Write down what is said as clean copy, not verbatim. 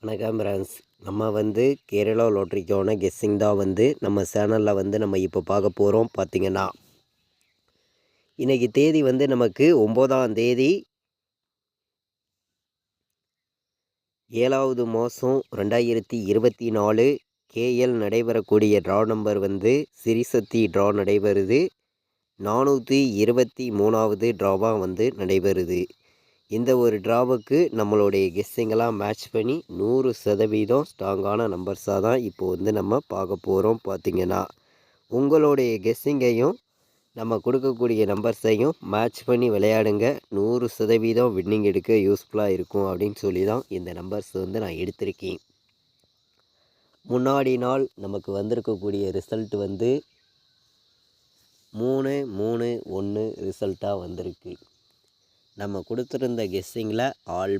வணக்கம் ஃப்ரெண்ட்ஸ். நம்ம கேரளா லாட்ரிக்கான கெஸ்ஸிங் தான் நம்ம சேனலில் நம்ம இப்போ பார்க்க போகிறோம். பார்த்திங்கன்னா இன்றைக்கி தேதி நமக்கு 9ஆம் தேதி 7வது மாதம் 2024. கேஎல் நடைபெறக்கூடிய ட்ரா நம்பர் சிறிசக்தி ட்ரா நடைபெறுது. 423வது ட்ராவாக நடைபெறுது. இந்த ஒரு ட்ராவுக்கு நம்மளுடைய கெஸ்ஸிங்கெல்லாம் மேட்ச் பண்ணி 100% ஸ்ட்ராங்கான நம்பர்ஸாக தான் இப்போது நம்ம பார்க்க போகிறோம். பார்த்திங்கன்னா உங்களுடைய கெஸ்ஸிங்கையும் நம்ம கொடுக்கக்கூடிய நம்பர்ஸையும் மேட்ச் பண்ணி விளையாடுங்க. 100% வின்னிங் எடுக்க யூஸ்ஃபுல்லாக இருக்கும் அப்படின்னு சொல்லி தான் இந்த நம்பர்ஸ் நான் எடுத்திருக்கேன். முன்னாடி நாள் நமக்கு வந்திருக்கக்கூடிய ரிசல்ட் 3-3-1 ரிசல்ட்டாக வந்திருக்கு. நம்ம கொடுத்துருந்த கெஸ்ஸிங்கில் ஆல்